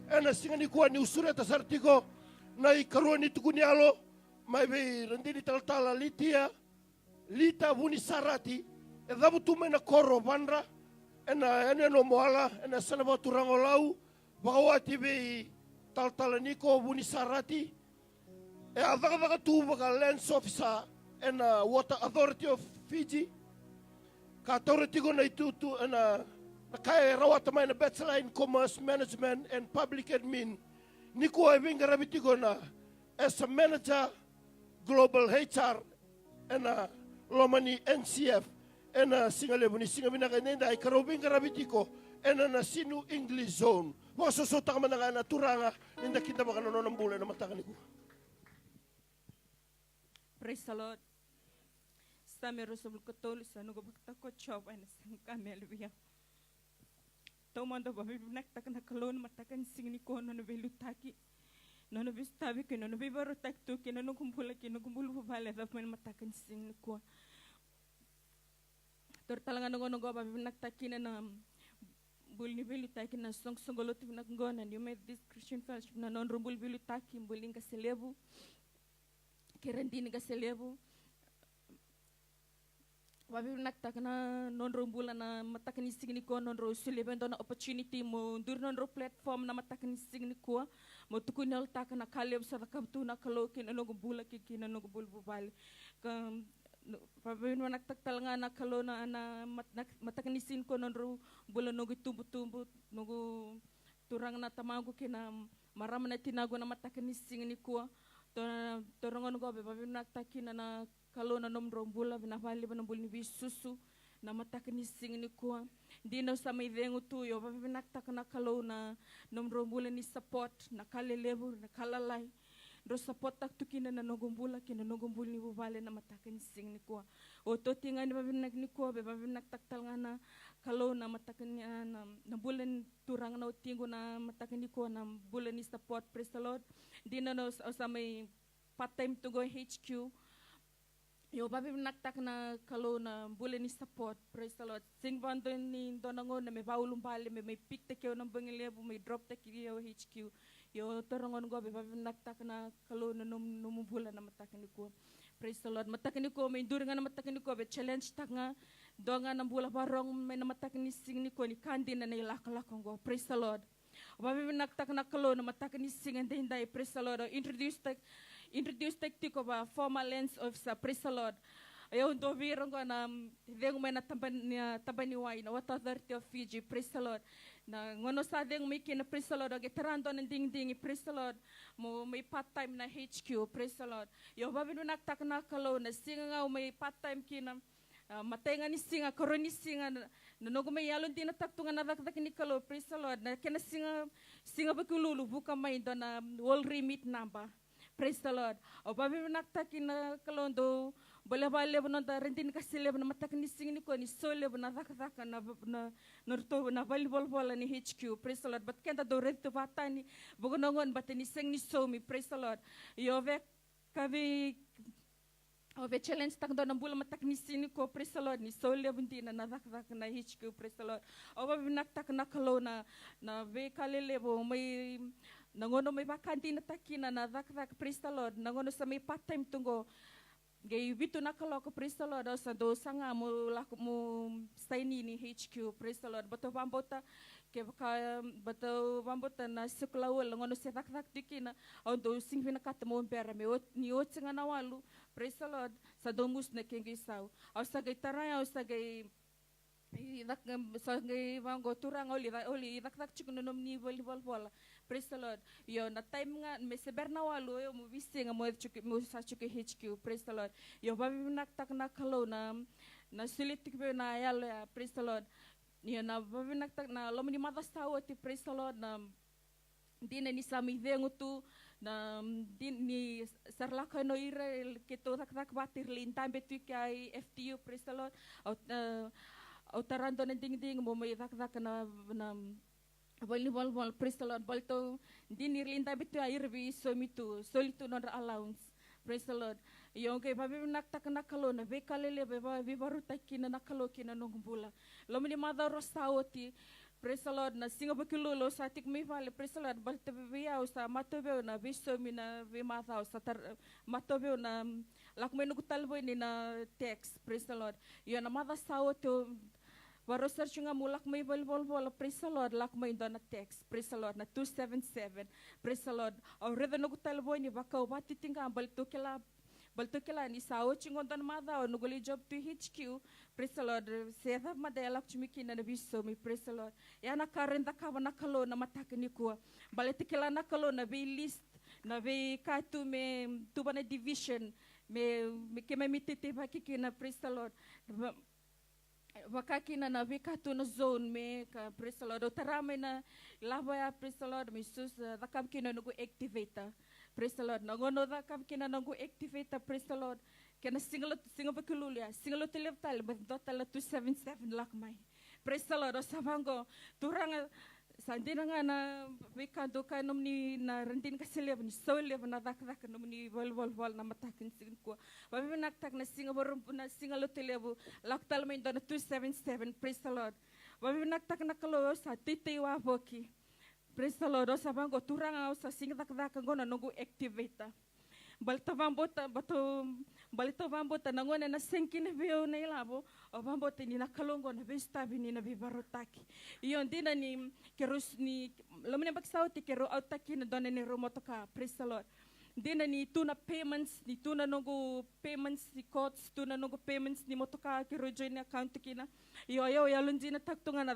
ena singa ni kuwa ni usure tasar tiko na ikaruan ni tukuni alo mai be rendini tal litia lita buni sarati e dabu tume na koro bandra ena no moala ena sana ba turango lau bawati be tal niko buni sarati e adaga tu baga lens officer ena water authority of Fiji ka authority go na itutu ena kaya rawat mai na bachelor in commerce management and public admin niko ay binga rabitigo na as a manager global HR ena lomani NCF ena singalebu ni singabina kanenda ay karobing karabitiko ena na sinu English zone waso so takama na turanga ninda kita makano ng bulan na matakan ko. Praise the Lord. Samero sa bulkatol sa nugabakta ko chob ay nasang kamelbiya. Tomando babi naktak na kalon matakan singni ko no velutaki. Nono bistabi ke nono bibaro taktu ke nono kumpula ke nono kumpulu pabale daf men matakan singni ko. Tor talangan nono go babi naktaki na bulni velutaki na song songolot nakngona you made this Christian fellowship na non rumbul velutaki buling ka selebu. Kerendini ka selebu. Wabi naktak na non rumbula na matakan singni ko non ro suleben na opportunity mo dur non ro platform na matakan singni ko mo tukunal tak na kaleb sa kamtu na kalokin ano gumbula kiki na no gumbul kam wabi naktak talanga na kalo na matakan sin ko non ro bula no tumbu no turang na tamago kina maram na tinago na matakan singni ko torongon go wabi naktak na kalau na nom rombula binabali banambul ni bisusu na matakan sing ni kuwa di na sa may dengu tuyo babinaktak na kalau na nom rombula ni support na kalelebu na kalalay do support tak tukina na nogumbula kina nogumbul ni bubale na matakan sing ni kuwa o to tingan babinak ni kuwa babinaktak talanga na kalau na matakan na bulan turang na utingo na matakan ni kuwa na bulan ni support. Praise the Lord. Di na sa may part-time to go HQ yo babi naktak na kalau na bule ni support. Praise the Lord. Sing bando ni donango na may baulong bali may pick te kyo ng bangilebu may drop te kyo HQ yo torangon go babi naktak na kalau na numubula na matakan ko. Praise the Lord. Matakan ko may duringan na matakan ko be challenge tak nga donga na bula barong may na matakan ni sing ni ko ni kandi na nailakalakong go. Praise the Lord. Babi naktak na kalau na matakan ni sing and hinday. Praise the Lord. Introduce tiko ba former lens officer. Praise the Lord. Ayaw do virong ko na deng may natabaniway na Water Authority of Fiji. Praise the Lord. Na ngono sa deng may kina praise the Lord. Gitarando ng ding praise the Lord. Mo may part-time na HQ. Praise the Lord. Yo babi naktak na kalo na singa nga may part-time kina matenga ni singa karon ni singa nogo may yalon din nataktungan na dakdak ni kalo. Praise the Lord. Na kina singa bakululu buka may do na wall remit namba. Praise the Lord. O babi naktakin na kalondo bale bonon da rendin kasile na matakin sing ni ko ni sole na dakaka na norto na volleyball ni HQ. Praise the Lord. But kenda do reto batani bogonongon batani sing ni somi. Praise the Lord. Yo ve kavi ove challenge tak do na bula matakin sing ni ko. Praise the Lord. Ni sole bunti na dakaka na HQ. Praise the Lord. O babi naktak na kalona na ve kalele bo may nangono may bakanti na takina na dakdak. Praise the Lord. Nangono sa may part-time tungo gay bitu na kaloko. Praise the Lord. Sa do sanga mo lako mo stay ni HQ. Praise the Lord. Bato bambota ke bato bambota na suklawol nangono sa dakdak tikina on do singvi na katamo pera me ni otsinga na walu. Praise the Lord. Sa do mus na kengi saw. Au sa gay taraya au sa gay Idak sa ngay vango turang oli idak chikunom ni volleyball. Praise the Lord. Yo na time nga me seber na walo yo mo visi nga mo sa chuki HQ. Praise the Lord. Yo babi naktak na kalo na sulit tikbe na yalo ya. Praise the Lord. Yo na babi naktak na lomo ni matas tawo ti praise the Lord na di na ni sami vengutu na di ni sarlaka no ire kito tak batir lintam betu kay FTU. Praise the Lord. O tarando na ding mo may dak na volleyball praise the Lord balto di nirlinta bitu airbi solito no allowance praise the Lord yung kay babi naktak nakalo na be kalele be baru takina nakalo kina nung bula lo mini mother rostawoti praise the Lord na singa bakilolo sa tik mi vale praise the Lord balto be ya sa matobe na biso mi na be mata sa matobe na lakme no talboy ni na text praise the Lord yo na mother sawoto Waro search nga mulak may volleyball praise the Lord lak may na text praise the Lord na 277 praise the Lord o reda no talboy ni baka wati tinga balto kila ni sawo chingon dan mada o nuguli job to HQ praise the Lord seva madela chumiki na biso mi praise the Lord ya na karenda ka na kalo na matakani ko balete kila na kalo na be list na be katu me tuba na division me keme mitete bakiki na praise the Lord wakakina na vika tu na zone me ka praise the Lord tarame na labaya praise the Lord misus dakam kina nugu activator praise the Lord nangono dakam kina nugu activator praise the Lord kena single bakululia single teleftal but total 277 lakmai praise the Lord sabango turang sandi nga na vika do ka nomni na rendin kasileb ni soleb na dak nomni vol na matakin sin ko babi naktak na singa borum na singa lotelebu laktal main do na 277 praise the Lord babi naktak na kalo sa titi wa boki praise the Lord sa bango turang sa singa dak ngona nugu activate balta vambota nangona na senkine veo na ilabo o vambota ni nakalongo na vestabi ni na vivarotaki iyon dina ni kerus ni lamane baksauti kero autaki na dona ni romotoka praise the Lord dina ni tuna payments ni tuna nogo payments ni courts tuna nogo payments ni motoka kero join account kina yo lunjina taktunga na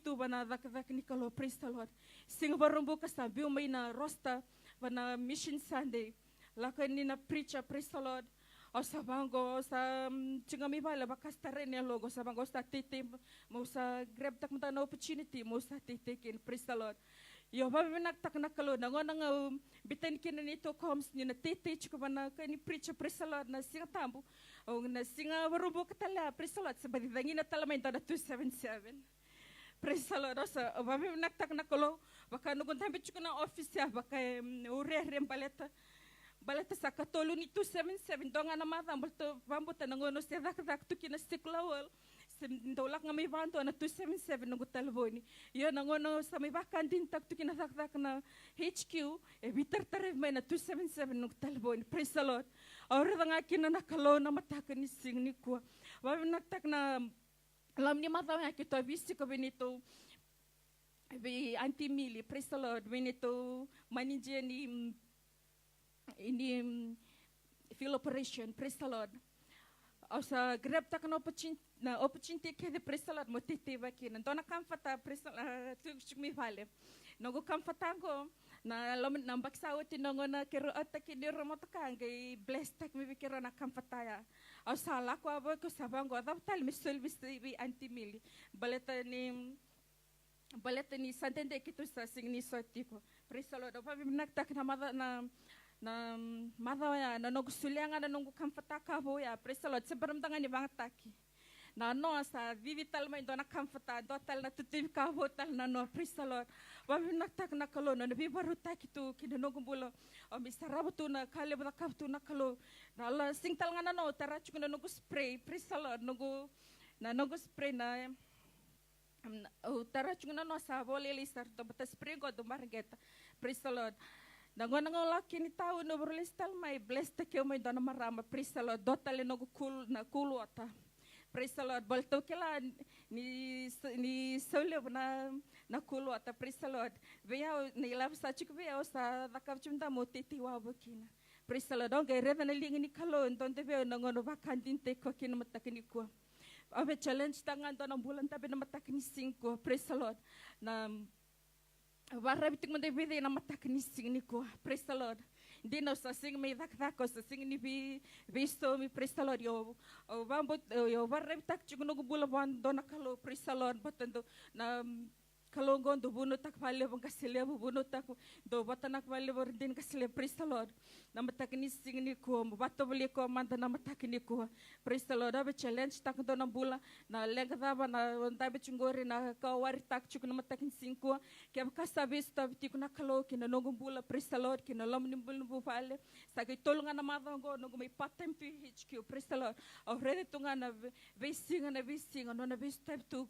tu bana dak ni kalo praise the Lord singa barumbu ka sa biu may na rosta bana mission Sunday lakan ni na preacher praise the Lord o sabango sa chingami bala bakastare ni logo sabango sa tete mo sa grab tak mata na opportunity mo sa tete kin praise the Lord yo babi naktak nakalo nangon nga bitan kin nito comes ni na tete chiko bana kani preacher praise the Lord na singa tambo o na singa barumbu katala praise the Lord sa badidangi na talamay na 277 praise the Lord sa babi naktak nakalo baka nugon tambi chiko na office ya baka urere baleta sa katolo ni 277 donga na mata bambuta nangono se dak tu kina stiklawal ndolak nga may vanto na 277 ngo talboni yo nangono sa may bakan din tak tu kina dak na HQ e bitar tare may na 277 ngo talboni praise the Lord ora nga kina nakalo na matakan ni sing ni ko wa naktak na lam ni mata nga kito bisi ko benito be anti mili praise the Lord benito manager ni ini field operation praise the Lord asa grab tak na opportunity ke de praise the Lord mo titiba kina dona kamfata praise tu chumi vale nogo kamfata ko na lom nambak sawti nongo na kero ataki ni remote kangay blessed tak mi kero na kamfata ya asa la ko abo ko sabango adaptal mi service bi anti mili baleta ni santende kitu sa signi sotiko praise the Lord pa bi naktak na madaya na nogusulianga na nungu kamfataka bo ya praise the Lord sebaram tangan ni bangataki na no sa vivital mai dona kamfata dotal na tutiv ka hotel na no praise the Lord babi naktak na kalo na bi baru taki tu kina nogumbulo o misarabu tu na kale bata kap tu na kalo na la singtal nga na no tarachu na nugu spray praise the Lord nugu spray na tarachu na no sa bole lisar to bata spray go do margeta praise the Lord Nangon laki ni tao no berlistal mai blessed ke mai dona marama praise the Lord dotale no kulu ata praise the Lord balto kela ni sole na kulu ata praise the Lord veya ni lab sa chik veya sa dakap chumta motiti wa bokina praise the Lord dong gaire na lingi ni kalo donte veya nangon vakantin te ko kin matakini ko ave challenge tangan to ng bulan tabi na mataknising ko. Praise the Lord. Na warabitik mo David na mataknising ni ko. Praise the Lord. Hindi na sa sing may dakdako sa sing ni visto mi praise the Lord yo bambot yo warabitak chugo bulan do nakalo praise the Lord batando na kalongon do bunot tak pale bang kasile bunot tak do batanak pale bordin kasile praise the Lord na mataknising ni ko bato bali ko manta na matakini ko praise the Lord ave challenge tak do na bula na lega daba na tabe chungori na kawari tak chuk na mataknising ko kaya kasabi sta biti ko na kalo kina nogong bula praise the Lord kina lam ni bulu pale sa kay tulungan na madango no may part-time PHQ praise the Lord already tunga na basing no na base type to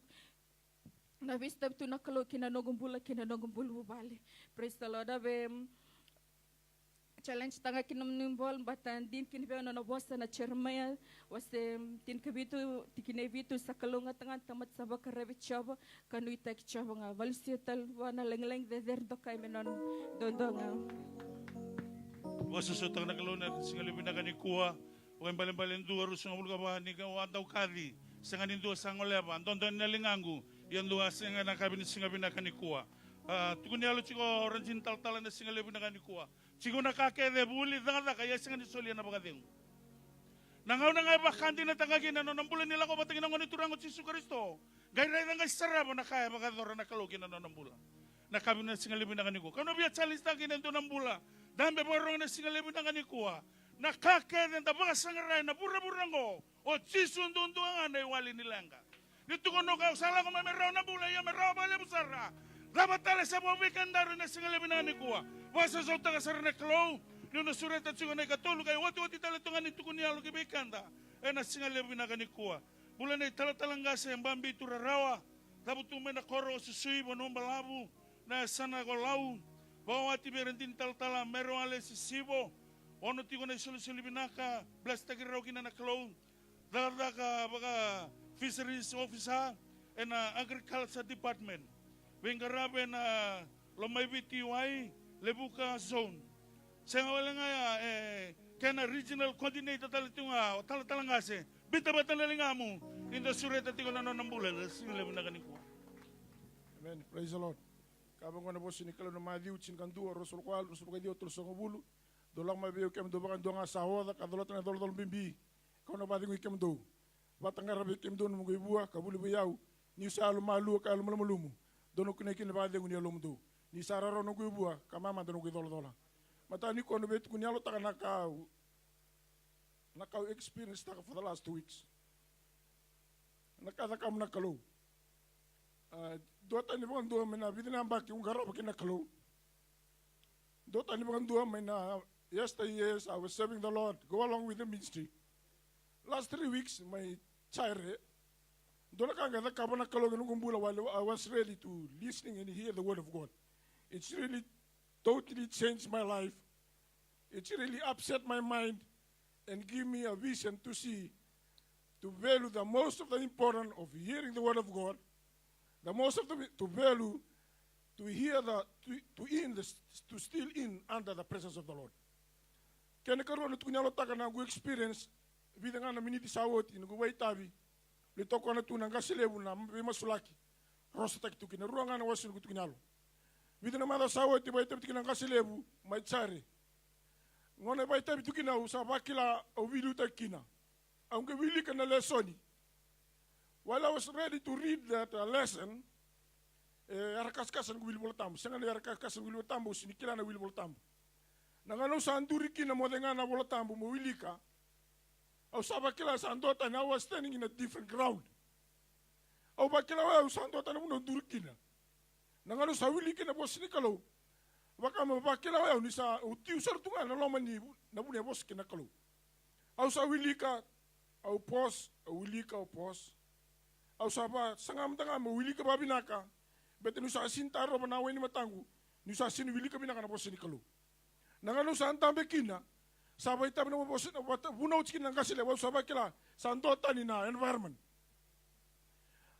na vista tu nakalo kina nogong bulu bali praise the Lord ave challenge tanga kinam nimbol batan din kinbe no bossa na chermaya wase tin kabitu tikine bitu sakalunga tanga tamat sabak rabi chaba kanuita chaba nga valsital wana lengleng der do kay menon dondonga wasa sotang nakaluna singali binagani kuha o balen dua rusang bulga bahani ka wataw kadi sanganin dua sangoleba dondon nalingangu yan dua singa nakabini singa binagani kuha tukuni alo chiko ranjin tal na singa lebi binagani kuha chiko nakakede buli danga kaya singa ni solia na bagadeng nangaw na nga bakanti na tagagin ano nang bulan nila ko batagin ang niturangot si Jesu Kristo gayray na nga sarabo na kaya bagadora na kalugin ano nang bulan nakabini na singa lebi binagani kuha kano biya chalis tagin ito nang bulan dambe borong na singa lebi binagani kuha nakakede na baga sangaray na bura-burango o Jesu ndunduangan na iwali nilanga nito ko no ka sala ko mameraw na bulan ya meraw bale busara dapat tala sa buwikan daro na singa lebi binagani kuha wasa sa utang asar na klo no surat at sigo na ikatulog ay wati talatungan nito ko niya lugibikan da na singa lebi binagani kuha bulan ay talatalangasa yung bambi turarawa tapos tumay na koro susui bonong balabu na sana golaw bawati berendin tal-tala meron ale sisibo ono tigo na isulili binaka blasta giraw kina na klo dala ka baga fisheries officer and agriculture department wengarabe na lomay BTY lebuka zone sa wala nga kena regional coordinator talatalangase bita-bata na linga mo inda sureta tigo na nanambulan sila mo na ganiko. Amen. Praise the Lord. Kabang ko na po sinikalo na Matthew chinkandu rasul kwal rasul kadio tulso ngobulu dolang mabiyo kem do bakan do nga sahoda kadolot na dolol bimbi ko na bading kem do batang arabi kem do mo ibua kabulu biyaw ni salu malu ka malumu dono kunekin bading ni alum do ni sararo no ibua kamama dono doldola mata ni ko no bet kunyalo takana nakau experience taka for the last 2 weeks nakada kam nakalo dota ni bang dua mena bidina baki ungara baki nakalo dota ni bang dua mena yesterday I was serving the Lord go along with the ministry last 3 weeks my child dona kanga da kabana nakalo ngumbula while I was ready to listening and hear the word of God. It's really totally changed my life. It's really upset my mind and give me a vision to see, to value the most of the important of hearing the word of God, the most of the to value, to hear to still in under the presence of the Lord. Kaya nakaroon na tukunyalo taka na experience, vida nga na miniti sawot, inuguway tabi, lito ko na tunang kasilebu na masulaki, rosa takituki na ruang nga na wasin ko tukunyalo. Vida na mada sawot, iba itabi tukinang kasilebu, may tsari. Ngona iba itabi tukina sa bakila o vilu takina. Ang kawili ka na lesson. While I was ready to read that lesson, arakaskasan ko wilbol tambo. Senga na arakaskasan ko wilbol tambo, sinikila na wilbol tambo. Nangano sa anduriki na mo nga na wilbol tambo, mawili ka. Au sa bakila sa andota na I was standing in a different ground. Au bakila wa sa andota na mo anduriki na. Nangano sa wili ka na po sinikalo. Baka mabakila wa ni sa utiu sartunga na loman ni na bunya bos kinakalo. Au sa wili ka au pos, au wili ka au pos. Au sa ba sangam tanga mo wili ka babinaka. Bete no sa sintaro ba nawe ni matangu. Ni sa sinu wili ka binaka na bos sinikalo. Nangano sa antambe kina. Sabay tabi na mo bos bunaw chikin ng kasile wa sa bakila sa andota ni na environment.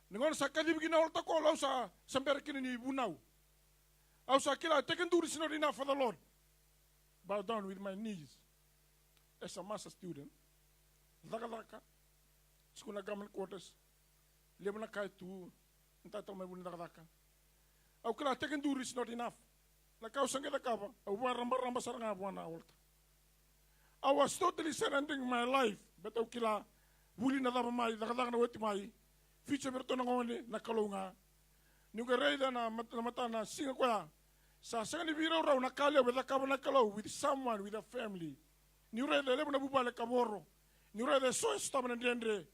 Nangano sa kadibigin na ulta ko law sa samper kini ni bunaw. Au sa kila taken do is not enough for the Lord. Bow down with my knees. As a master student. Laka. School government quarters. lema na kai tu nta tal mai bunda kadaka au kala taken duri is not enough na kau sange da kaba au ramba saranga buana volta I was totally surrendering my life but au kila wuli na dama mai da kadaka na weti mai future berto na ngone na kalunga nuga reida na mata na singa kwa sa sanga ni biro raw na kale with kaba na kalau with someone with a family ni reida lema na bubale kaboro ni reida so stop na ndendre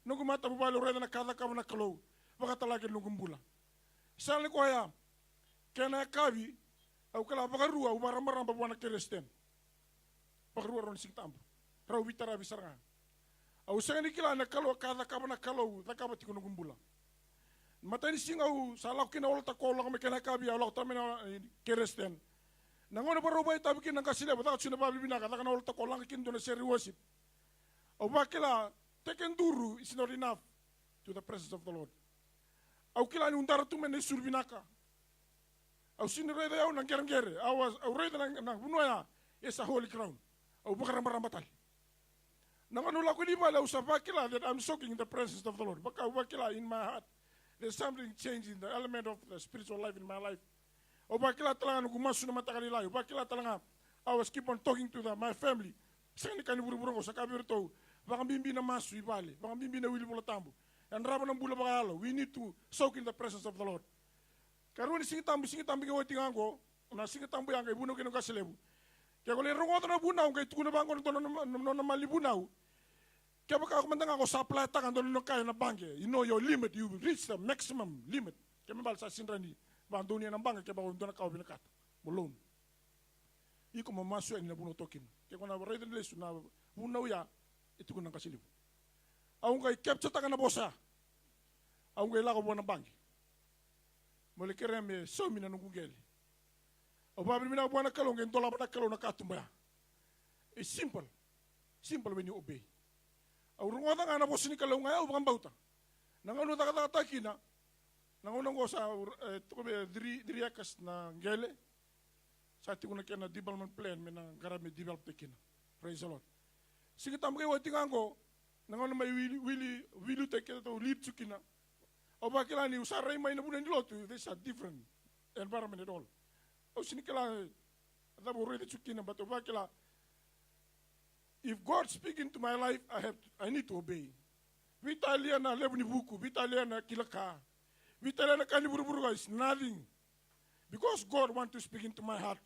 nungu mata bubale reida na kada kaba na kalau bakatalake nungu mbula sal ko ya kena kabi au kala bagarua u baramba buana keresten bagarua ron singtambu raw bitara bisaranga au sangani kila na kalo kada kaba na kalau takaba tikuno gumbula matani singau salak kina wala takola kama kena kabi au tamena keresten nangono baroba tabi kina kasile bata tsuna babi bina kada kana wala takola kin dona seri worship au bakela taken duru is not enough to the presence of the Lord. Au kila ni undara tu mene surbinaka. Au sini reda yau nang gerengere. Au reda nang bunoya is a holy crown. Au bukan rambatal. Nang anu laku di bala usapa kila that I'm soaking in the presence of the Lord. Baka kila in my heart. There's something changing the element of the spiritual life in my life. Au bakila talanga gumasu na matakali lai. Bakila talanga I was keep on talking to my family. Sani kani buru-buru ko sa kabirto. Baka bimbi na masu ibale. Baka bimbi na wili tambo. And Rabanam Bulabalo, we need to soak in the presence of the Lord. Karuni singitambi ke waiting ango, na singitambi ang ibuno kino kaselebu. Kaya kung lerong na bunaw, kaya tukuna ba ang doon na malibunaw, kaya baka ako mandang ako sa plata kang doon na kaya na bangke. You know your limit, you reach the maximum limit. Kaya mabal sa sinrani, bang doon yan ang bangke, kaya baka doon na kao binakat. Mulon. Iko mamasu yan na buno tokin. Kaya kung na-ready na leso na bunaw ya, ito ko nang kasilibu. Aung kay capture taka na bosa. Aung kay lako buwan ng bangi. Muli kereme so mina nung gugeli. O babi mina buwan na kalong kaya dola ba na kalong na katumbaya. It's simple. Simple when you obey. Aung rungotan nga na bosa ni kalong nga, ubang bauta. Nangano taka na. Nangunang ko sa diriakas na gele. Sa ati ko na kaya na development plan, may nang garami develop tekina. Praise the Lord. Sige tamo kayo watingan ko, nangono may wili teke to lead tsukina. O bakila ni usaray may nabunan niloto, this a different environment at all. O sinikala adabo ready tsukina, but o bakila, if God speak into my life, I need to obey. Vitalia na lebni buku, vitalia na kilaka, vitalia na kaniburu is nothing, because God want to speak into my heart.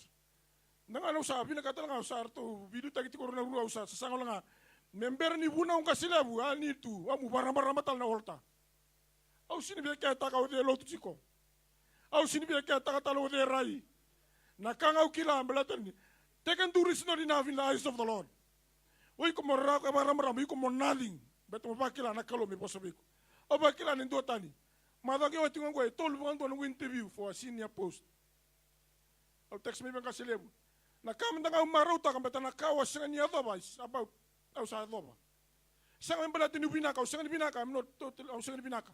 Nangano sabi na katala nga usar to video tagi ti korona ruwa usar sa sangaw nga member ni buna ang kasilabu ani tu amu baramatal na olta au sinibi kaya takaw de lotu chiko au sinibi kaya takatalo de rai nakangaw kila belatan ni taken duris no enough in the eyes of the Lord oi como raka baramaram oi como nothing beto bakila nakalo mi posabiko o bakila ni ndotani madagi wati ngo e tolu ngando no interview for a senior post au text mi ben kasilabu na kam nga umaruta kang beta nakawas nga niya otherwise about outside of sa nga bala tinu binaka sa nga binaka I'm not total sa nga binaka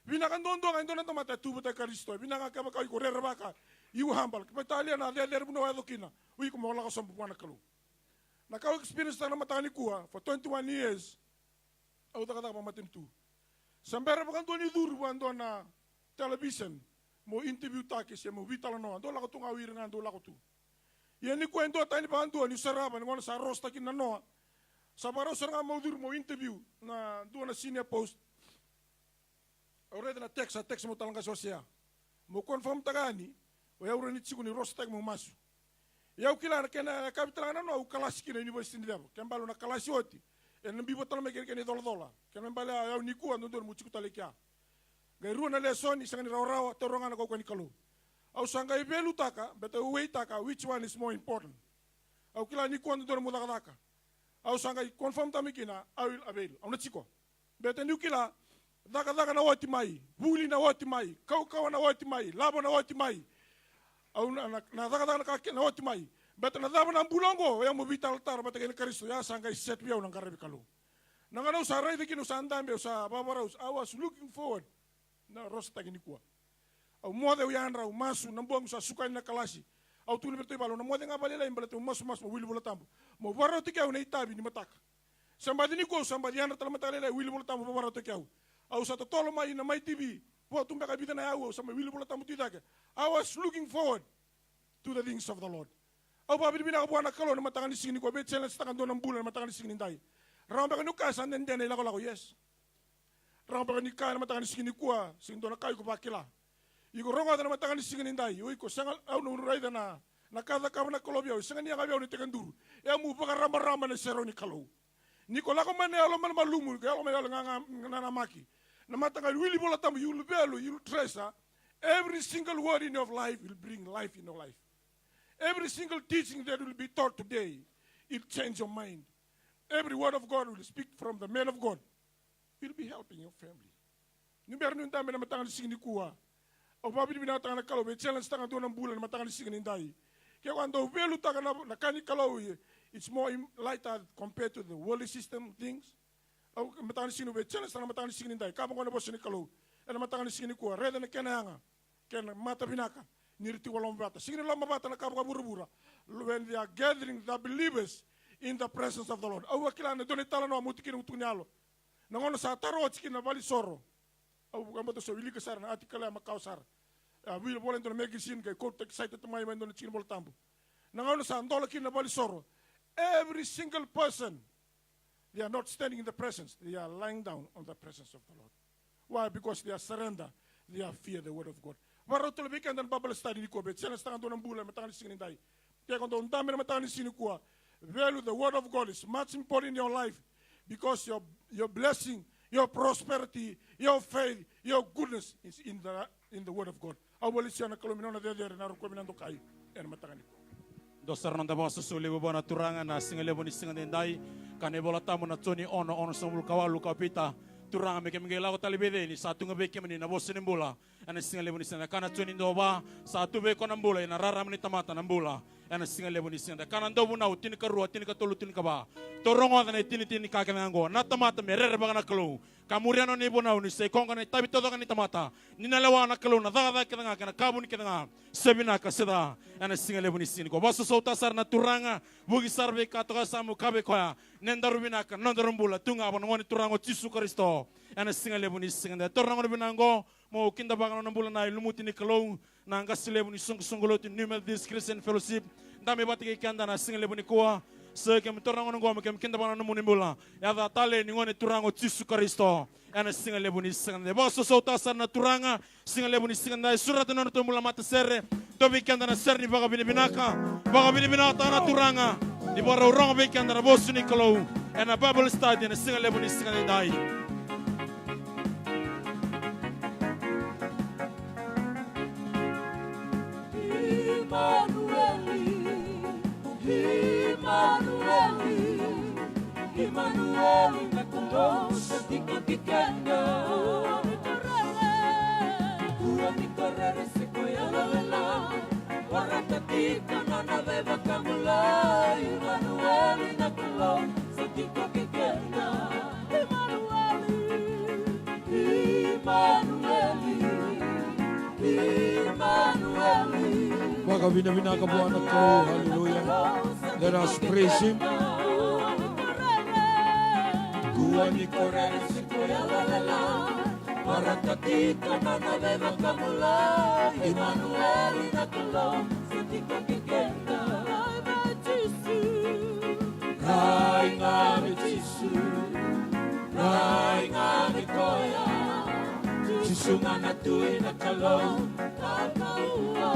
binaka ndondo nga ndondo na mata tubo ta Kristo binaka ka ka ko rerabaka you humble ka Italia na der buno wa dokina wi ko mo la ko sambu na kalu naka experience na mata ni kuha for 21 years au ta ka matin tu sambera ba kan ni duru ando na television mo interview ta ke se mo vitala no ando la ko tunga wir nga ando la ko tu yan ni kwento tayo ni Panduan, ni Saraban, ni sa Rosta kinanoa. Sa baraw sa nga mo interview na doon na senior post. Already na text mo talaga siya. Mo confirm tagani, o yaw rin itsiko ni Rosta mo maso. Yaw kila na kena kapitala na no, kalasi kina University nila. Kaya balo na kalasi oti. Yan nang bibo talaga kini dola. Kaya bala yaw ni kuwa doon mo chiko talikya. Gayro na leson, isang ni raw-raw, terongan ako ni kalu. Au sanga ibelu taka, beta uwei taka, which one is more important? Au kila ni kuando doon mula kadaka. Au sanga confirm tamikina, I will avail. Au na chiko. Beta ni kila, daka na wati mai, buli na wati mai, kau na wati mai, labo na wati mai. Au na daka na wati mai. Beta na daba na bulongo, yang mo vital tar, beta kini Kristo, ya sanga set biyaw ng karabi kalu. Nangano sa ray de kinu sa andambe, sa babaraus, I was looking forward na rosta kini kuwa. Au moda uyanra umasu nambuang sa sukai na kalasi au tuli berto ibalo na moda nga balila imbalate umasu mas mo wili bola tambo mo waro te kau na itabi ni mataka sambadi ni ko sambadi yanra tala matala wili bola tambo waro te kau Au sa tolo mai na mai TV. Po tumbe ka bita na au sa mai wili bola tamu titake. I was looking forward to the things of the Lord. Au pa bina ka buana kalo na matangan ni singni ko be challenge takan do ng bulan na matangan ni singni dai. Ramba ka nuka sa nende na lako yes. Ramba ka nika na matangan ni singni ko sing do na kayo ko bakila. Iko ronga na matangan ni singni dai. Ui ko sangal au no raida na nakada ka na kolobia sangan niya ka ni tekandur. E mu pa ramba na sero ni kalo. Nikola ko mane alo man malumu ka alo man nga maki. Na matangan wili bola tamu you'll belo you'll treasure. Every single word in your life will bring life in your life. Every single teaching that will be taught today, it change your mind. Every word of God will speak from the man of God. Will be helping your family. Number nun tayo na matangan sing ni kuha. O babi ni binatang na kalaw, may challenge tangan doon ng bulan na matangan sing ni day. Kaya kung velo tangan na kani kalaw, it's more lighter compared to the worldly system things. O matangan sing ni challenge tangan matangan sing ni day. Kapag ko na boss ni kalaw, na matangan sing ni kuha. Reda na kenanga, kena mata binaka. Niriti walang bata. Sing ni lamang bata na kapag bura-bura. When they are gathering the believers in the presence of the Lord. Awa kila na doon itala no amutikin utong nialo. Nangono sa taro at sikin na bali soro. Awa kama to sa wili kasar na ati kala makausar. Wili bolen doon megisin kay court excited to my mind doon sikin bol tambo. Nangono sa andola kin na bali soro. Every single person, they are not standing in the presence. They are lying down on the presence of the Lord. Why? Because they are surrender. They are fear the word of God. Waro to lebikan dan Bible study ni ko bet. Sila sa doon ng bulan matangan singin day. Kaya kung doon dami na matangan singin ko, value the word of God is much important in your life because your blessing, your prosperity, your faith, your goodness is in the word of God. Awali siya na kalumino na dede na ro ko minando kay en matangan ko. Dosar nang tabaw sa suli bo na turangan na singalebo ni singan day kanebola tamo na toni ono sa kawalu kapita turangan me kemgela ko talibede ni satu ngabeke mani na boss ni bola ana singalebo ni singa kana toni doba satu be ko nambola na raram ni tamata nambola ana singalebo ni singa kana ndobu na utini ka ruwa tini ka tolu tini ka ba torongo na tini ka kanango na tamata merere ba na kalo kamuriano ni bona ni se konga ni tabi todo ni tamata ni nalawa na kalo na daga kana kana kabuni kana sebina ka seda ana singalebo ni singa ko baso sota sar na turanga bugi sarbe ka to samu kabe ko nendaru binaka nondarumbula tunga bon ngoni turango Yesu Kristo ana singalebo ni singa torango binango mo kinda bangan ng bulan na lumuti ni kalo na ang kasilebo ni sunggulo New Methodist Christian Fellowship dami bati kay kanda na singalebo ni kuha sa kem torango ng goma kem kinda bangan ng munimula ya da tale ni ngoni turango Yesu Kristo ana singalebo ni singa baso sota sa na turanga singalebo ni singa surat na tumula mata serre dobi kanda na serni baga binaka na turanga di baro rong be kanda na bosu ni kalo ana Bible study na singalebo ni singa dai. Emmanuel, nakulong sa tingkikanda. Kurang ikorere se koya lalala. Waratatika na nabeba kamulay. Emmanuel, nakulong sa tingkikanda. Emmanuel, Baka binabinaka po anak ko. Hallelujah. Let us praise Him. Kuani korere se koya lalala. Waratatika na nabeba kamulay. Emmanuel, nakulong sa tingkikanda. Rai ngami Jisu, rai ngami koya. Jisu nga natuloy na kalong kakauwa.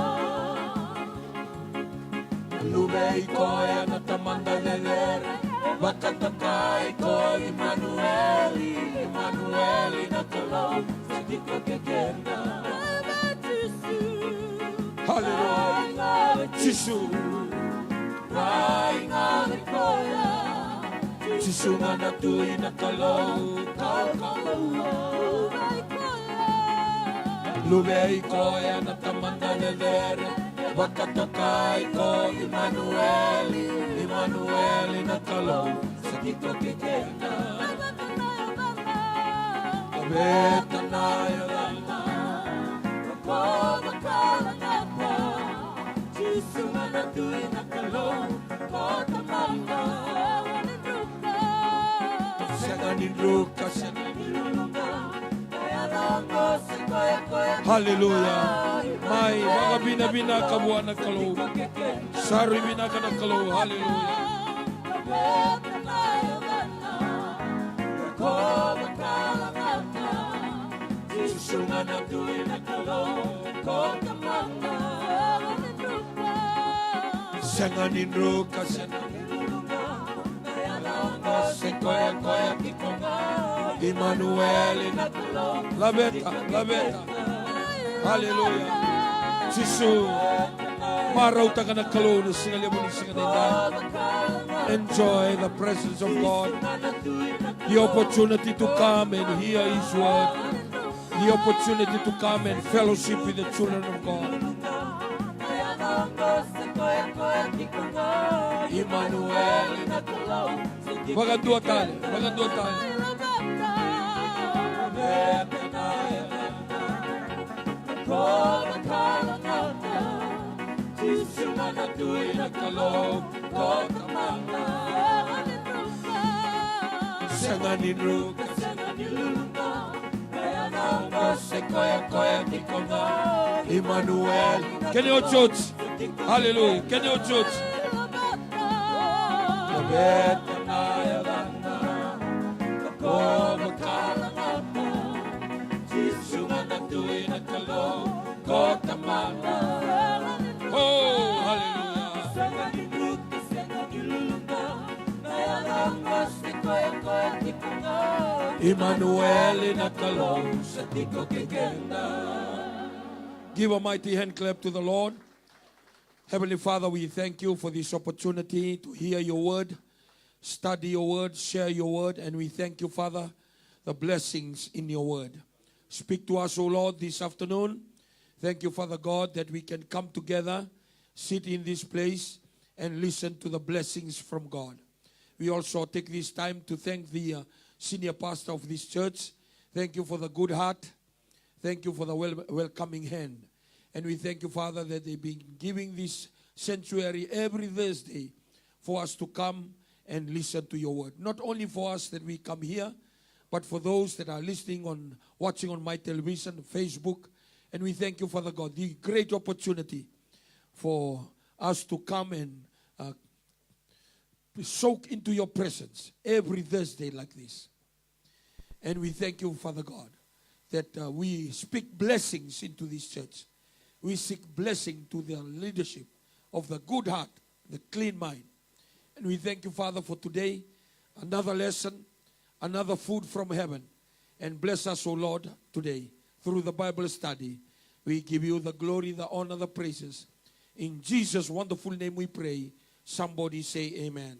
Lubay koya na tamanda lelere. Wakatakai ko Emmanueli, Emmanueli na kalong sa tingkikanda. Hallelujah. Jisu. Rai ngami koya. Jisu nga natuloy na kalong kakauwa. Lubay koya na tamanda lelere. Wakatakai ko Emmanueli, Emmanueli na kalong sa tingkikanda. Kabeta na yalala, rako makalanapa. Jisu nga natuloy na kalong katamanga. Siya nga ninruka, siya nga nilulunga. Hallelujah. Mai mga binabina kabuan na kalo. Sari binaka na kalo. Hallelujah. Sanganin ruka sekoya kikonga Emmanuel labeta Hallelujah. Sisu maraw ta kana kalo na singali mo ni singalita. Enjoy the presence of God. The opportunity to come and hear His word. The opportunity to come and fellowship with the children of God. Emmanuel. Mga dua tali. Sanganin ruka Emmanuel. Can you church? Hallelujah. Can you church? Oh, hallelujah. Emmanuel in a kalong sa tiko kikenda. Give a mighty hand clap to the Lord. Heavenly Father, we thank you for this opportunity to hear your word, study your word, share your word, and we thank you, Father, the blessings in your word. Speak to us, O Lord, this afternoon. Thank you, Father God, that we can come together, sit in this place, and listen to the blessings from God. We also take this time to thank the senior pastor of this church. Thank you for the good heart. Thank you for the welcoming hand. And we thank you, Father, that they've been giving this sanctuary every Thursday for us to come and listen to your word. Not only for us that we come here, but for those that are listening watching on my television, Facebook. And we thank you, Father God, the great opportunity for us to come and soak into your presence every Thursday like this. And we thank you, Father God, that we speak blessings into this church. We seek blessing to the leadership of the good heart, the clean mind. And we thank you, Father, for today, another lesson, another food from heaven. And bless us, O Lord, today through the Bible study. We give you the glory, the honor, the praises. In Jesus' wonderful name we pray. Somebody say amen.